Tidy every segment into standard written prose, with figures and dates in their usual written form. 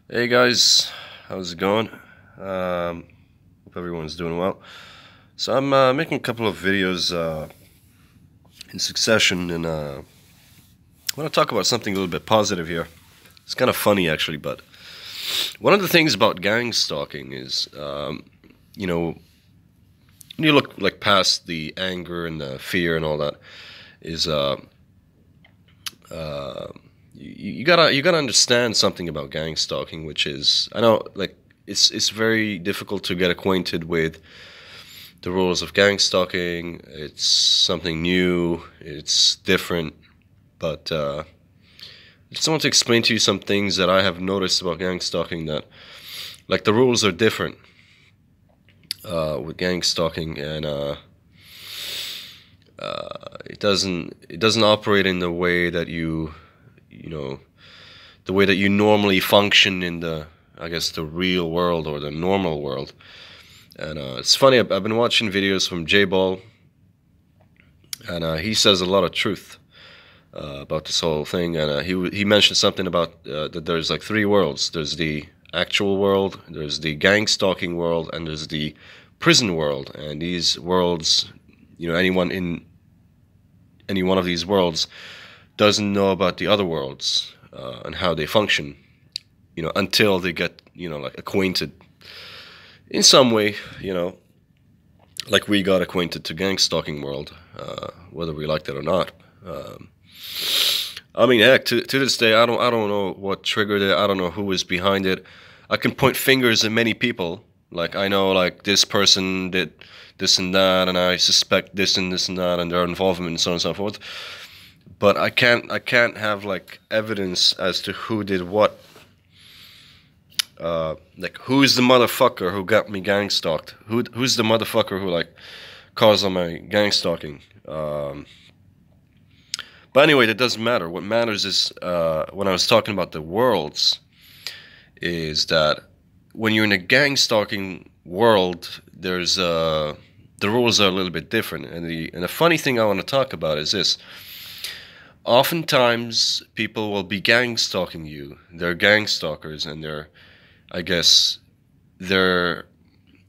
Hey guys, how's it going? Hope everyone's doing well. So I'm making a couple of videos in succession, and I want to talk about something a little bit positive here. It's kind of funny actually, but one of the things about gang stalking is, you know, when you look like past the anger and the fear and all that, is uh, you gotta understand something about gang stalking, which is I know like it's very difficult to get acquainted with the rules of gang stalking. It's something new. It's different, but I just want to explain to you some things that I have noticed about gang stalking. That like the rules are different with gang stalking, and it doesn't operate in the way that you know the way that you normally function in the, I guess, the real world or the normal world. And it's funny, I've been watching videos from J Ball, and he says a lot of truth about this whole thing. And he mentioned something about that there's like three worlds. There's the actual world, there's the gang stalking world, and there's the prison world. And these worlds, anyone in any one of these worlds doesn't know about the other worlds and how they function, until they get, like acquainted in some way, like we got acquainted to gang stalking world, whether we liked it or not. I mean, heck, to this day, I don't know what triggered it. I don't know who was behind it. I can point fingers at many people. Like I know, like this person did this and that, and I suspect this and this and that, and their involvement and so on and so forth. But I can't have like evidence as to who did what. Like who's the motherfucker who got me gang stalked? Who's the motherfucker who like caused all my gang stalking? But anyway, that doesn't matter. What matters is when I was talking about the worlds, is that when you're in a gang stalking world, there's the rules are a little bit different. And the funny thing I want to talk about is this. Oftentimes, people will be gang stalking you. They're gang stalkers, and I guess, they're.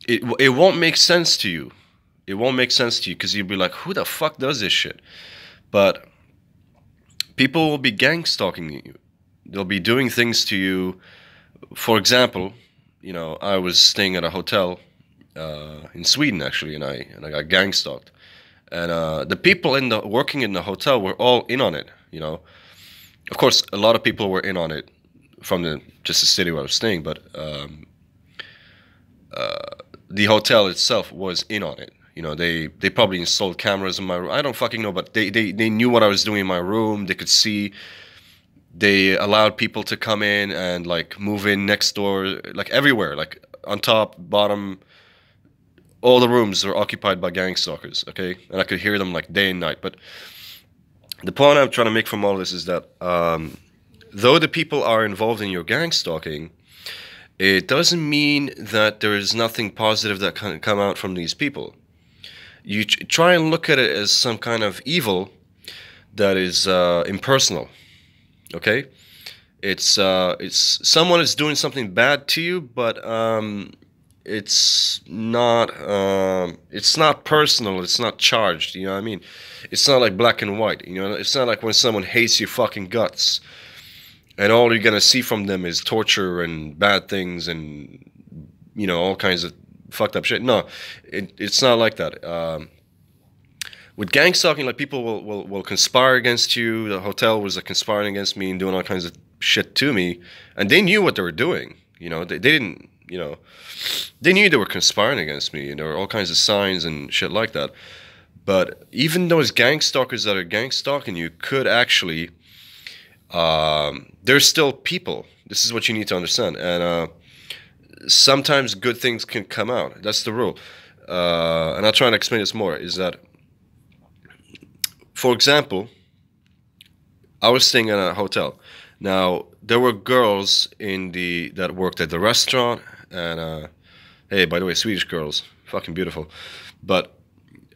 It won't make sense to you. It won't make sense to you because you'll be like, who the fuck does this shit? But people will be gang stalking you. They'll be doing things to you. For example, I was staying at a hotel in Sweden actually, and I got gang stalked. And the people working in the hotel were all in on it. Of course, a lot of people were in on it from just the city where I was staying, but the hotel itself was in on it. They probably installed cameras in my room. I don't fucking know, but they knew what I was doing in my room. They could see. They allowed people to come in and like move in next door, like everywhere, like on top, bottom. All the rooms were occupied by gang stalkers. Okay, and I could hear them like day and night. But the point I'm trying to make from all this is that though the people are involved in your gang stalking, it doesn't mean that there is nothing positive that can come out from these people. You try and look at it as some kind of evil that is impersonal. Okay, it's someone is doing something bad to you, but it's not personal. It's not charged. You know what I mean? It's not like black and white. It's not like when someone hates your fucking guts, and all you're gonna see from them is torture and bad things and all kinds of fucked up shit. No, it's not like that. With gang stalking, like people will conspire against you. The hotel was conspiring against me and doing all kinds of shit to me, and they knew what they were doing. They didn't. They knew they were conspiring against me, and there were all kinds of signs and shit like that. But even those gang stalkers that are gang stalking you could actually, they're still people. This is what you need to understand, and sometimes good things can come out. That's the rule. And I'll try and explain this more. Is that, for example, I was staying in a hotel. Now there were girls that worked at the restaurant, and hey, by the way, Swedish girls, fucking beautiful. But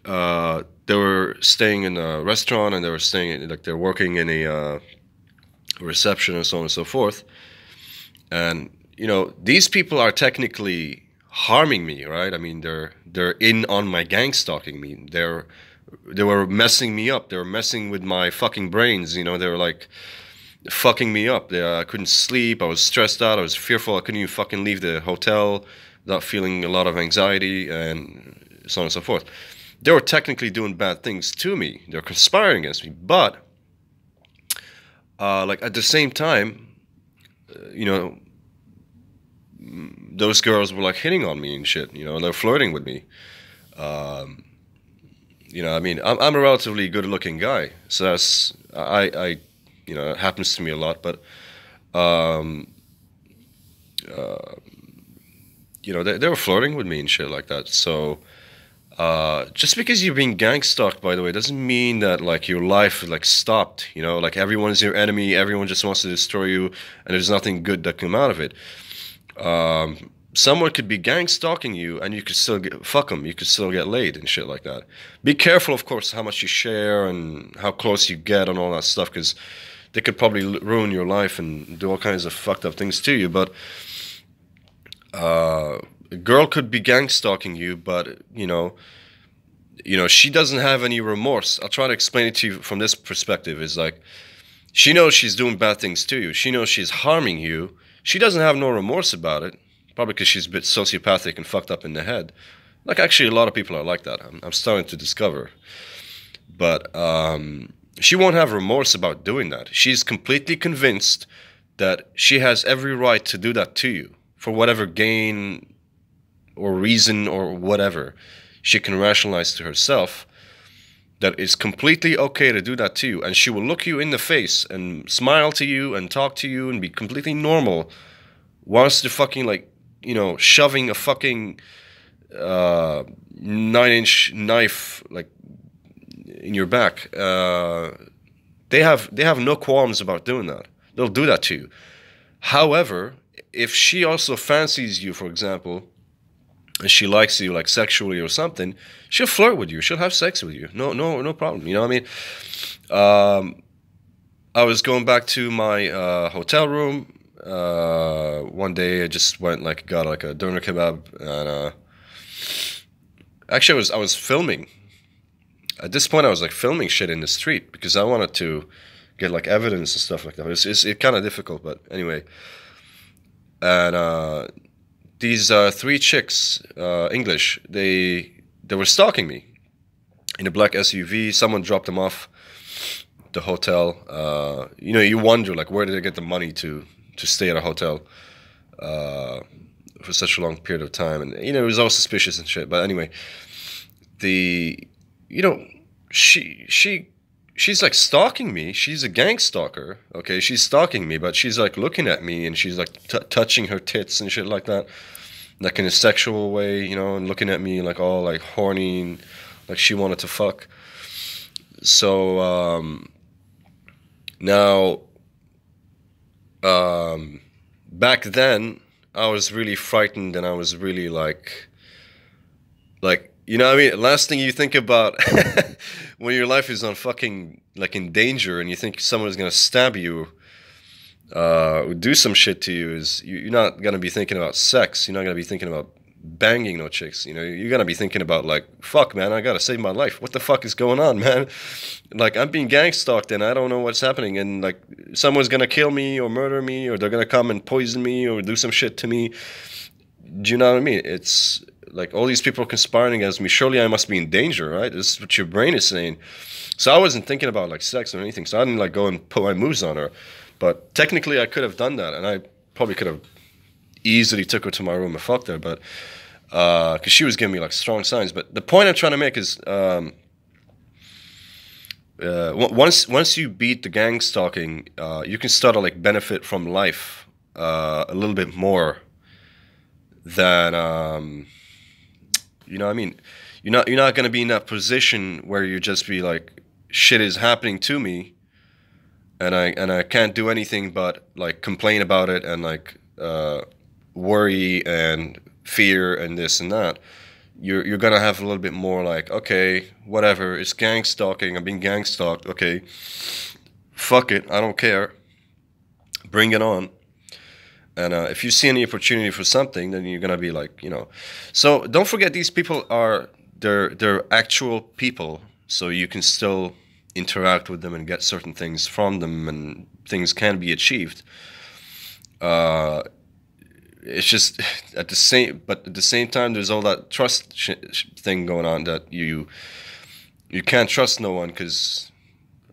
they were staying in a restaurant, and they were staying in, like, they're working in a reception and so on and so forth. And you know, these people are technically harming me, right? I mean, they're in on my gang stalking me. They were messing me up. They were messing with my fucking brains. You know, they were like fucking me up. I couldn't sleep. I was stressed out. I was fearful. I couldn't even fucking leave the hotel without feeling a lot of anxiety and so on and so forth. They were technically doing bad things to me. They're conspiring against me. But like at the same time, you know, those girls were like hitting on me and shit. You know, they're flirting with me. You know, I mean, I'm a relatively good-looking guy, so that's you know, it happens to me a lot. But you know, they were flirting with me and shit like that. So just because you're being gang stalked, by the way, doesn't mean that like your life like stopped. You know, like everyone's your enemy. Everyone just wants to destroy you, and there's nothing good that come out of it. Someone could be gang stalking you, and you could still fuck them. You could still get laid and shit like that. Be careful, of course, how much you share and how close you get and all that stuff, because they could probably ruin your life and do all kinds of fucked up things to you. But a girl could be gang stalking you, but you know, she doesn't have any remorse. I'll try to explain it to you from this perspective. Is like, she knows she's doing bad things to you. She knows she's harming you. She doesn't have no remorse about it. Probably because she's a bit sociopathic and fucked up in the head. Like, actually, a lot of people are like that. I'm starting to discover. But she won't have remorse about doing that. She's completely convinced that she has every right to do that to you for whatever gain or reason or whatever. She can rationalize to herself that it's completely okay to do that to you. And she will look you in the face and smile to you and talk to you and be completely normal whilst they're fucking, like, you know, shoving a fucking 9-inch knife like in your back. They have no qualms about doing that. They'll do that to you. However, if she also fancies you, for example, and she likes you like sexually or something, she'll flirt with you. She'll have sex with you. No problem. You know what I mean? I was going back to my hotel room. One day I just went like got like a doner kebab, and actually I was filming. At this point I was like filming shit in the street because I wanted to get like evidence and stuff like that. It's kind of difficult, but anyway. And these 3 chicks, English, they were stalking me in a black SUV. Someone dropped them off the hotel. You know, you wonder like where did they get the money to stay at a hotel for such a long period of time, and you know, it was all suspicious and shit. But anyway, she's like stalking me. She's a gang stalker. Okay, she's stalking me, but she's like looking at me and she's like touching her tits and shit like that, like in a sexual way, you know, and looking at me like all like horny and like she wanted to fuck. So now. Back then, I was really frightened, and I was really like, you know what I mean? Last thing you think about when your life is on fucking, like, in danger, and you think someone is gonna stab you, or do some shit to you, is you're not gonna be thinking about sex. You're not gonna be thinking about banging no chicks. You know, you're gonna be thinking about like, fuck, man, I gotta save my life. What the fuck is going on, man? Like, I'm being gang stalked and I don't know what's happening, and like someone's gonna kill me or murder me, or they're gonna come and poison me or do some shit to me. Do you know what I mean? It's like all these people conspiring against me. Surely I must be in danger, right? This is what your brain is saying. So I wasn't thinking about like sex or anything, so I didn't like go and put my moves on her. But technically I could have done that, and I probably could have easily took her to my room and fucked her, but because she was giving me like strong signs. But the point I'm trying to make is once you beat the gang stalking, you can start to like benefit from life a little bit more than you know what I mean. You're not going to be in that position where you just be like, shit is happening to me, and I can't do anything but like complain about it and like worry and fear and this and that. You're gonna have a little bit more like, okay, whatever, it's gang stalking, I'm being gang stalked, okay, fuck it, I don't care, bring it on. And if you see any opportunity for something, then you're gonna be like, you know. So don't forget, these people are they're actual people. So you can still interact with them and get certain things from them, and things can be achieved. Uh, it's just but at the same time, there's all that trust thing going on that you can't trust no one because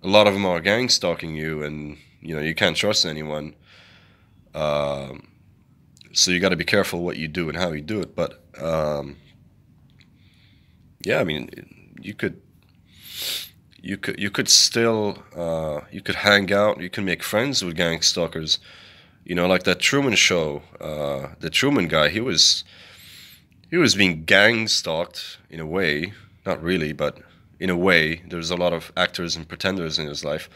a lot of them are gang stalking you, and you know you can't trust anyone. Um, so you got to be careful what you do and how you do it. But yeah, I mean, you could still you could hang out. You can make friends with gang stalkers. You know, like that Truman Show. The Truman guy, he was being gang stalked in a way, not really, but in a way. There's a lot of actors and pretenders in his life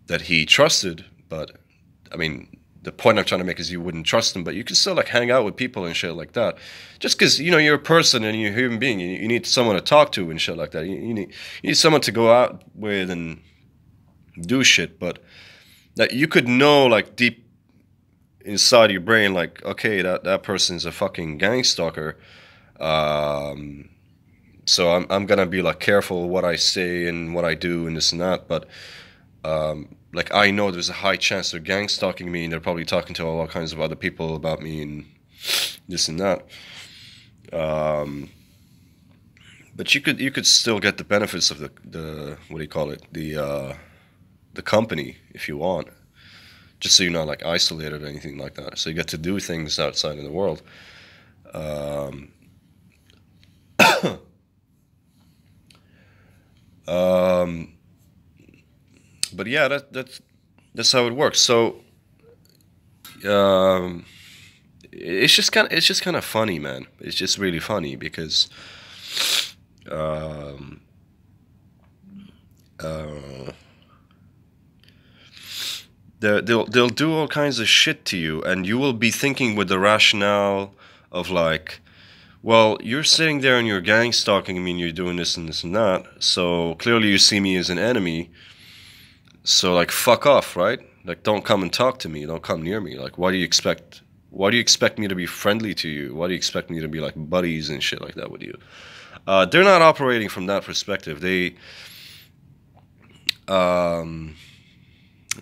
that he trusted, but I mean, the point I'm trying to make is you wouldn't trust them, but you can still like hang out with people and shit like that. Just because you know you're a person and you're a human being, you need someone to talk to and shit like that. You need someone to go out with and do shit, but that you could know like deep inside your brain, like okay, that person's a fucking gang stalker. Um, so I'm gonna be like careful what I say and what I do and this and that, but. Like I know there's a high chance they're gang stalking me and they're probably talking to all kinds of other people about me and this and that. Um, but you could still get the benefits of the what do you call it, the company if you want, just so you're not like isolated or anything like that. So you get to do things outside in the world. Um, um, but yeah, that's how it works. So um, it's just kind of funny, man. It's just really funny because um, uh, they'll do all kinds of shit to you, and you will be thinking with the rationale of like, well, you're sitting there and you're gang stalking me and you're doing this and this and that, so clearly you see me as an enemy. So like fuck off, right? Like don't come and talk to me. Don't come near me. Like why do you expect? Why do you expect me to be friendly to you? Why do you expect me to be like buddies and shit like that with you? They're not operating from that perspective. Um,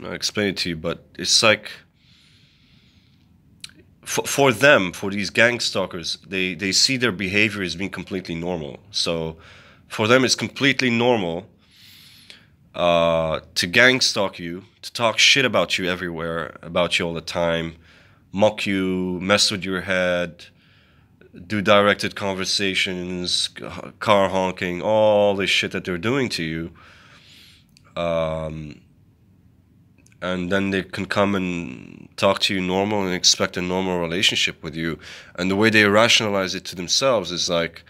I'll explain it to you, but it's like for them, for these gang stalkers, they see their behavior as being completely normal. So for them, it's completely normal to gang stalk you, to talk shit about you everywhere, about you all the time, mock you, mess with your head, do directed conversations, car honking, all this shit that they're doing to you. Um, and then they can come and talk to you normal and expect a normal relationship with you. And the way they rationalize it to themselves is like,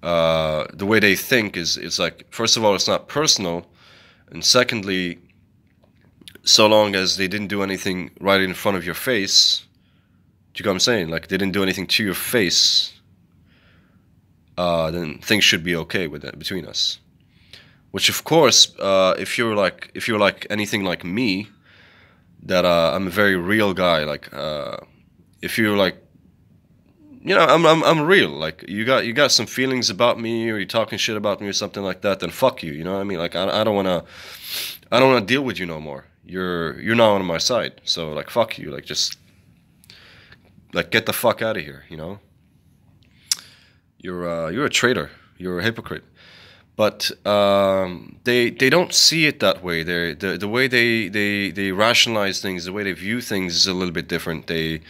the way they think is, it's like, first of all, it's not personal. And secondly, so long as they didn't do anything right in front of your face, do you know what I'm saying? Like they didn't do anything to your face, then things should be okay with that between us. Which of course, if you're like anything like me, that I'm a very real guy. Like if you're like, you know, I'm real. Like you got some feelings about me, or you're talking shit about me or something like that, then fuck you. You know what I mean? Like I don't wanna deal with you no more. You're not on my side. So like fuck you. Like just like get the fuck out of here. You know. You're a traitor. You're a hypocrite. But they don't see it that way. The way they rationalize things, the way they view things is a little bit different. They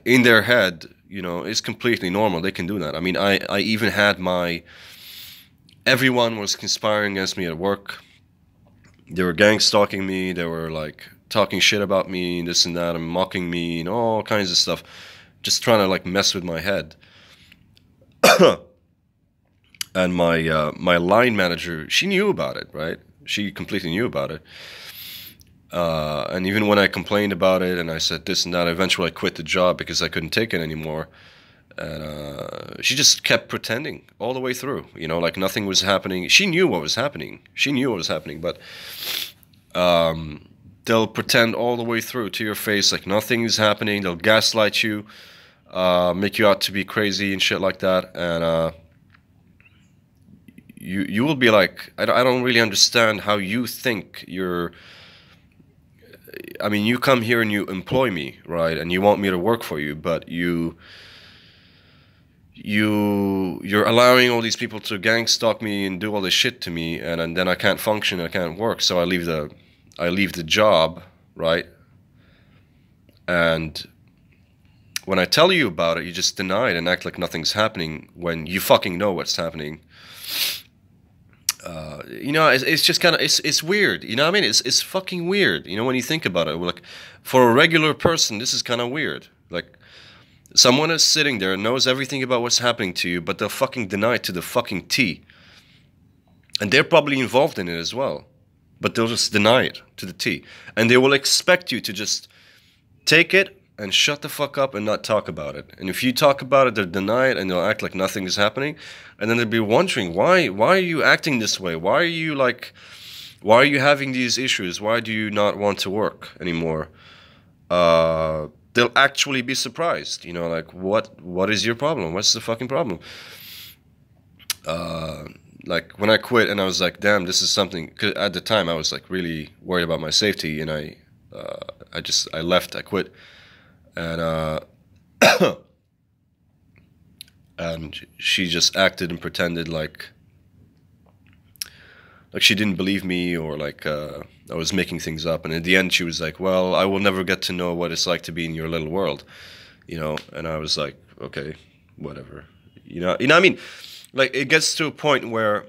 in their head, you know, it's completely normal. They can do that. I mean, I even had everyone was conspiring against me at work. They were gang stalking me. They were like talking shit about me, this and that, and mocking me and all kinds of stuff, just trying to like mess with my head. And my line manager, she knew about it, right? She completely knew about it. And even when I complained about it and I said this and that, eventually I quit the job because I couldn't take it anymore. And she just kept pretending all the way through, you know, like nothing was happening. She knew what was happening. She knew what was happening, but they'll pretend all the way through to your face like nothing is happening. They'll gaslight you, make you out to be crazy and shit like that, and you will be like, I don't really understand how you think you're. I mean, you come here and you employ me, right? And you want me to work for you, but you're allowing all these people to gang stalk me and do all this shit to me, and then I can't function, I can't work, so I leave the job, right? And when I tell you about it, you just deny it and act like nothing's happening when you fucking know what's happening. You know, it's just kind of, it's weird, you know what I mean? It's fucking weird, you know, when you think about it. Like, for a regular person, this is kind of weird. Like, someone is sitting there and knows everything about what's happening to you, but they'll fucking deny it to the fucking T. And they're probably involved in it as well, but they'll just deny it to the T. And they will expect you to just take it and shut the fuck up and not talk about it. And if you talk about it, they'll deny it and they'll act like nothing is happening. And then they'll be wondering, why are you acting this way? Why are you having these issues? Why do you not want to work anymore? They'll actually be surprised, you know, like, what is your problem? What's the fucking problem? Like, when I quit and I was like, damn, this is something, 'cause at the time I was like really worried about my safety, and I left, I quit. And and she just acted and pretended like she didn't believe me, or like I was making things up. And at the end she was like, well, I will never get to know what it's like to be in your little world, you know. And I was like, okay, whatever, you know what I mean? Like, it gets to a point where,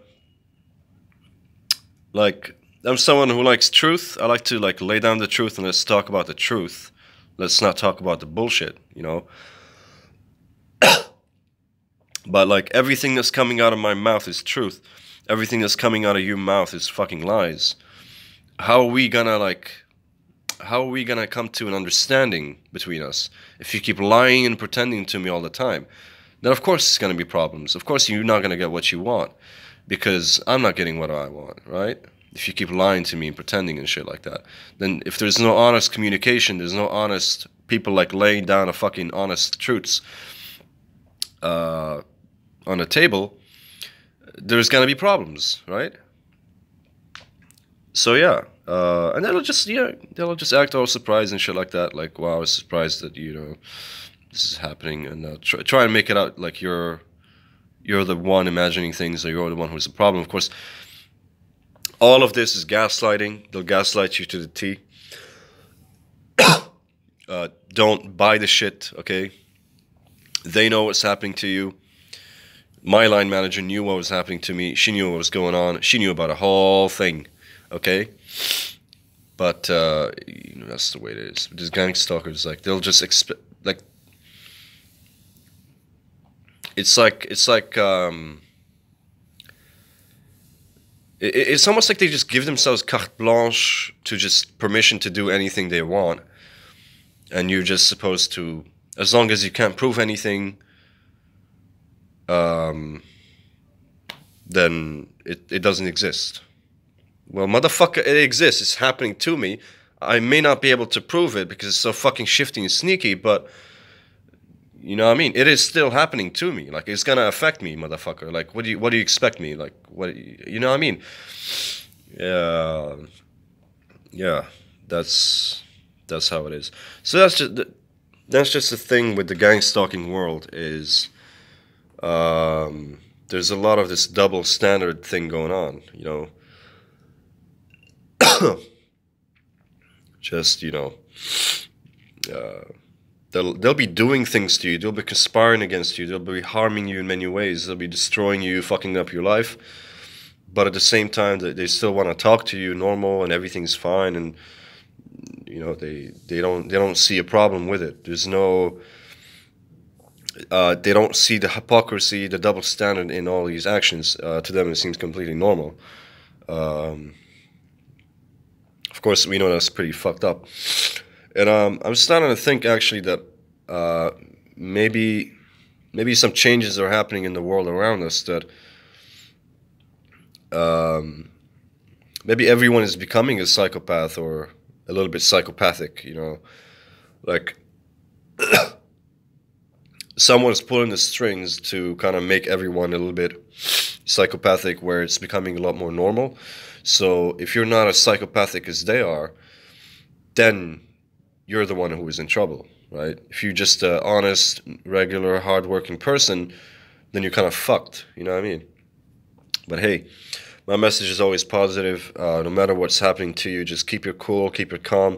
like, I'm someone who likes truth. I like to like lay down the truth and let's talk about the truth. Let's not talk about the bullshit, you know. But like, everything that's coming out of my mouth is truth. Everything that's coming out of your mouth is fucking lies. How are we gonna come to an understanding between us if you keep lying and pretending to me all the time? Then of course it's gonna be problems. Of course you're not gonna get what you want, because I'm not getting what I want, right? If you keep lying to me and pretending and shit like that, then if there's no honest communication, there's no honest people like laying down a fucking honest truths on the table, there's gonna be problems, right? So yeah, and they'll just act all surprised and shit like that, like, wow, I was surprised that, you know, this is happening, and try and make it out like you're the one imagining things, or you're the one who's the problem. Of course, all of this is gaslighting. They'll gaslight you to the T. Don't buy the shit, okay? They know what's happening to you. My line manager knew what was happening to me. She knew what was going on. She knew about the whole thing, okay? But, you know, that's the way it is. These gangstalkers, like, they'll just expect, like, it's almost like they just give themselves carte blanche to just permission to do anything they want. And you're just supposed to, as long as you can't prove anything, then it doesn't exist. Well, motherfucker, it exists. It's happening to me. I may not be able to prove it because it's so fucking shifty and sneaky, but you know what I mean? It is still happening to me. Like, it's gonna affect me, motherfucker. Like, what do you expect me? Like, what, you know what I mean? Yeah, that's how it is. So that's just the thing with the gang stalking world is, there's a lot of this double standard thing going on, you know. Just, you know, they'll be doing things to you. They'll be conspiring against you. They'll be harming you in many ways. They'll be destroying you, fucking up your life. But at the same time, they still want to talk to you normal and everything's fine. And you know, they don't see a problem with it. There's no. They don't see the hypocrisy, the double standard in all these actions. To them, it seems completely normal. Of course, we know that's pretty fucked up. And I'm starting to think, actually, that maybe some changes are happening in the world around us, that maybe everyone is becoming a psychopath or a little bit psychopathic, you know, like someone's pulling the strings to kind of make everyone a little bit psychopathic, where it's becoming a lot more normal. So if you're not as psychopathic as they are, then you're the one who is in trouble, right? If you're just an honest, regular, hardworking person, then you're kind of fucked, you know what I mean? But hey, my message is always positive. No matter what's happening to you, just keep your cool, keep it calm.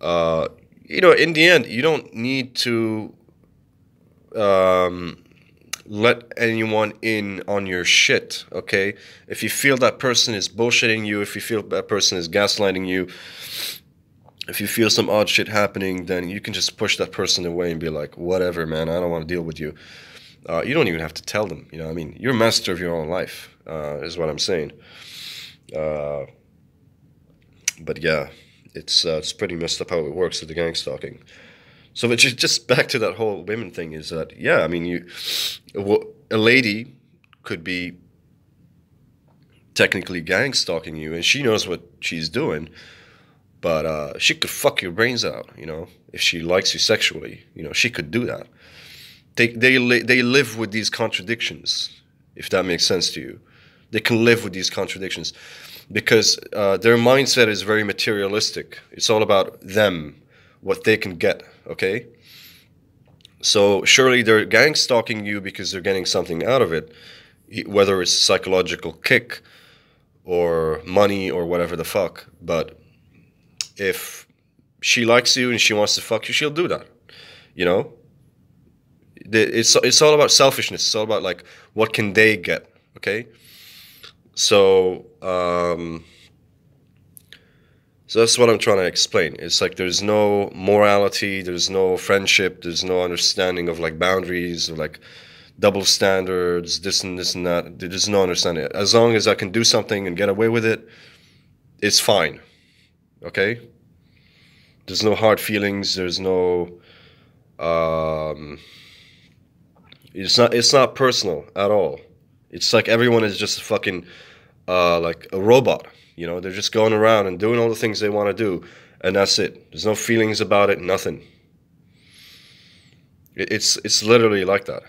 You know, in the end, you don't need to let anyone in on your shit, okay? If you feel that person is bullshitting you, if you feel that person is gaslighting you, if you feel some odd shit happening, then you can just push that person away and be like, whatever, man, I don't want to deal with you. You don't even have to tell them, you know what I mean? You're master of your own life, is what I'm saying. But yeah, it's pretty messed up how it works with the gang stalking. So but just back to that whole women thing is that, yeah, I mean, a lady could be technically gang stalking you, and she knows what she's doing, but she could fuck your brains out, you know, if she likes you sexually, you know, she could do that. They live with these contradictions, if that makes sense to you. They can live with these contradictions because their mindset is very materialistic. It's all about them, what they can get, okay? So surely they're gang stalking you because they're getting something out of it, whether it's a psychological kick or money or whatever the fuck. But if she likes you and she wants to fuck you, she'll do that, you know? It's all about selfishness. It's all about, like, what can they get, okay? So so that's what I'm trying to explain. It's like there's no morality, there's no friendship, there's no understanding of, like, boundaries or, like, double standards, this and this and that. There's no understanding. As long as I can do something and get away with it, it's fine, okay? There's no hard feelings, there's no... It's not personal at all. It's like everyone is just fucking like a robot. You know, they're just going around and doing all the things they want to do, and that's it. There's no feelings about it, nothing. It's literally like that.